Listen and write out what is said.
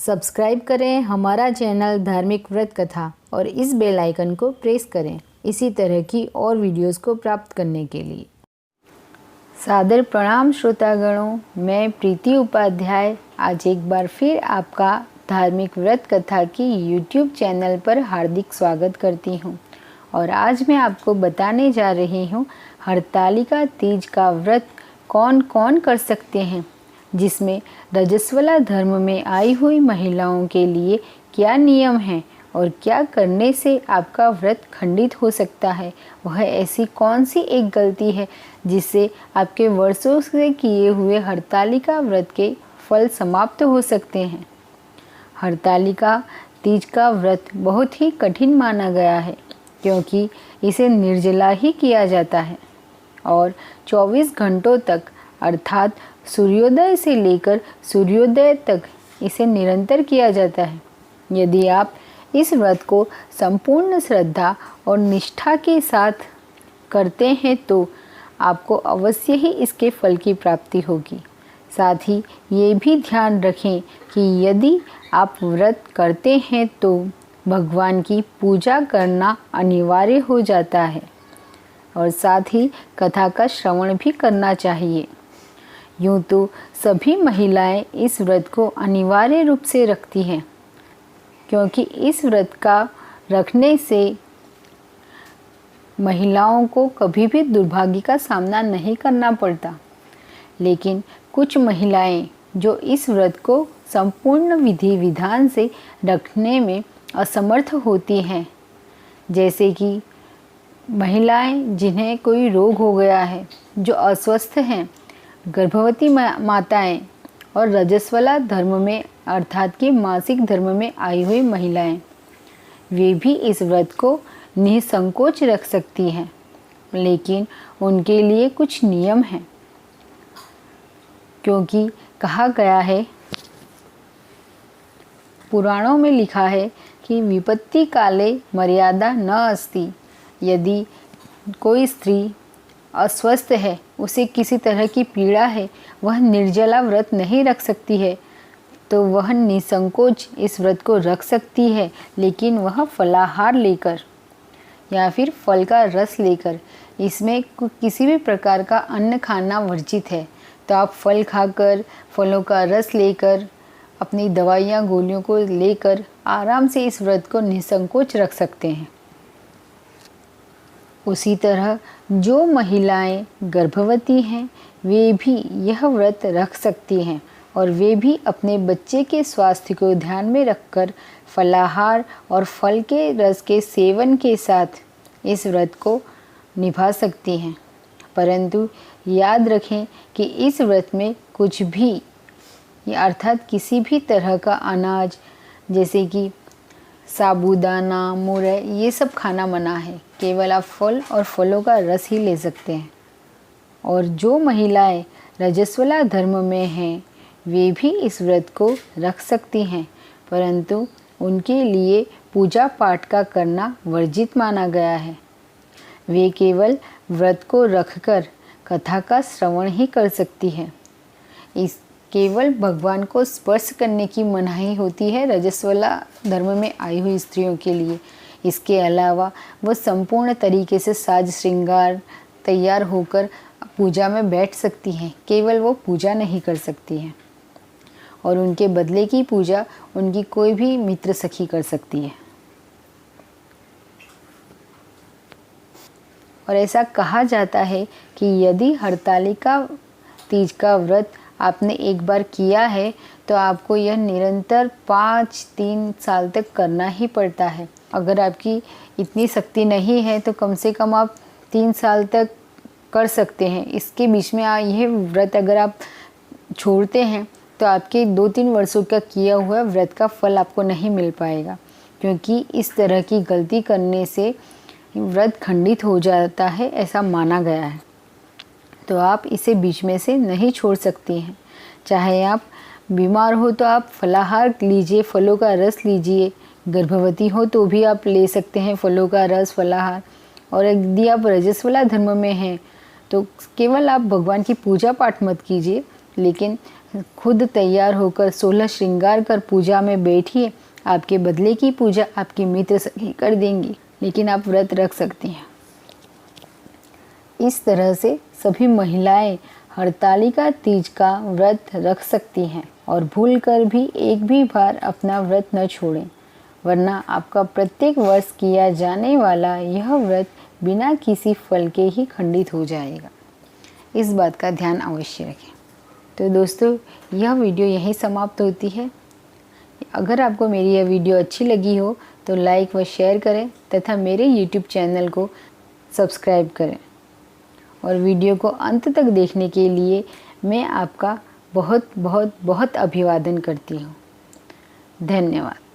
Subscribe करें हमारा channel धार्मिक व्रत कथा और इस बेल आइकन को प्रेस करें इसी तरह की और वीडियोस को प्राप्त करने के लिए। सादर प्रणाम श्रोतागणों, मैं प्रीति उपाध्याय आज एक बार फिर आपका धार्मिक व्रत कथा की यूट्यूब चैनल पर हार्दिक स्वागत करती हूँ। और आज मैं आपको बताने जा रही हूँ हरतालिका तीज का व्रत कौन कौन कर सकते हैं, जिसमें रजस्वला धर्म में आई हुई महिलाओं के लिए क्या नियम हैं और क्या करने से आपका व्रत खंडित हो सकता है। वह ऐसी कौन सी एक गलती है जिससे आपके वर्षों से किए हुए हरतालिका व्रत के फल समाप्त हो सकते हैं। हरतालिका तीज का व्रत बहुत ही कठिन माना गया है क्योंकि इसे निर्जला ही किया जाता है और 24 घंटों तक अर्थात सूर्योदय से लेकर सूर्योदय तक इसे निरंतर किया जाता है। यदि आप इस व्रत को संपूर्ण श्रद्धा और निष्ठा के साथ करते हैं तो आपको अवश्य ही इसके फल की प्राप्ति होगी। साथ ही ये भी ध्यान रखें कि यदि आप व्रत करते हैं तो भगवान की पूजा करना अनिवार्य हो जाता है और साथ ही कथा का श्रवण भी करना चाहिए। यूँ तो सभी महिलाएं इस व्रत को अनिवार्य रूप से रखती हैं क्योंकि इस व्रत का रखने से महिलाओं को कभी भी दुर्भाग्य का सामना नहीं करना पड़ता। लेकिन कुछ महिलाएं जो इस व्रत को संपूर्ण विधि विधान से रखने में असमर्थ होती हैं, जैसे कि महिलाएं जिन्हें कोई रोग हो गया है, जो अस्वस्थ हैं, गर्भवती माताएं और रजस्वला धर्म में अर्थात कि मासिक धर्म में आई हुई महिलाएं, वे भी इस व्रत को निसंकोच रख सकती हैं। लेकिन उनके लिए कुछ नियम हैं क्योंकि कहा गया है, पुराणों में लिखा है कि विपत्ति काले मर्यादा न अस्ति। यदि कोई स्त्री अस्वस्थ है, उसे किसी तरह की पीड़ा है, वह निर्जला व्रत नहीं रख सकती है तो वह निसंकोच इस व्रत को रख सकती है, लेकिन वह फलाहार लेकर या फिर फल का रस लेकर। इसमें किसी भी प्रकार का अन्न खाना वर्जित है, तो आप फल खाकर, फलों का रस लेकर, अपनी दवाइयाँ गोलियों को लेकर आराम से इस व्रत को निसंकोच रख सकते हैं। उसी तरह जो महिलाएं गर्भवती हैं वे भी यह व्रत रख सकती हैं और वे भी अपने बच्चे के स्वास्थ्य को ध्यान में रखकर फलाहार और फल के रस के सेवन के साथ इस व्रत को निभा सकती हैं। परंतु याद रखें कि इस व्रत में कुछ भी अर्थात किसी भी तरह का अनाज जैसे कि साबूदाना, मुरई, ये सब खाना मना है। केवल आप फल और फलों का रस ही ले सकते हैं। और जो महिलाएं रजस्वला धर्म में हैं वे भी इस व्रत को रख सकती हैं, परंतु उनके लिए पूजा पाठ का करना वर्जित माना गया है। वे केवल व्रत को रखकर कथा का श्रवण ही कर सकती हैं। इस केवल भगवान को स्पर्श करने की मनाही होती है रजस्वला धर्म में आई हुई स्त्रियों के लिए। इसके अलावा वह संपूर्ण तरीके से साज श्रृंगार तैयार होकर पूजा में बैठ सकती हैं, केवल वो पूजा नहीं कर सकती हैं और उनके बदले की पूजा उनकी कोई भी मित्र सखी कर सकती है। और ऐसा कहा जाता है कि यदि हरतालिका तीज का व्रत आपने एक बार किया है तो आपको यह निरंतर 3 साल तक करना ही पड़ता है। अगर आपकी इतनी शक्ति नहीं है तो कम से कम आप 3 साल तक कर सकते हैं। इसके बीच में यह व्रत अगर आप छोड़ते हैं तो आपके 2-3 वर्षों का किया हुआ व्रत का फल आपको नहीं मिल पाएगा, क्योंकि इस तरह की गलती करने से व्रत खंडित हो जाता है, ऐसा माना गया है। तो आप इसे बीच में से नहीं छोड़ सकती हैं। चाहे आप बीमार हो तो आप फलाहार लीजिए, फलों का रस लीजिए, गर्भवती हो तो भी आप ले सकते हैं फलों का रस, फलाहार। और यदि आप रजस्वला धर्म में हैं तो केवल आप भगवान की पूजा पाठ मत कीजिए, लेकिन खुद तैयार होकर 16 श्रृंगार कर पूजा में बैठिए। आपके बदले की पूजा आपकी मित्र सखी कर देंगी, लेकिन आप व्रत रख सकती हैं। इस तरह से सभी महिलाएं हरतालिका तीज का व्रत रख सकती हैं और भूल कर भी एक भी बार अपना व्रत न छोड़ें, वरना आपका प्रत्येक वर्ष किया जाने वाला यह व्रत बिना किसी फल के ही खंडित हो जाएगा। इस बात का ध्यान अवश्य रखें। तो दोस्तों, यह वीडियो यहीं समाप्त होती है। अगर आपको मेरी यह वीडियो अच्छी लगी हो तो लाइक व शेयर करें तथा मेरे YouTube चैनल को सब्सक्राइब करें। और वीडियो को अंत तक देखने के लिए मैं आपका बहुत बहुत बहुत अभिवादन करती हूँ। धन्यवाद।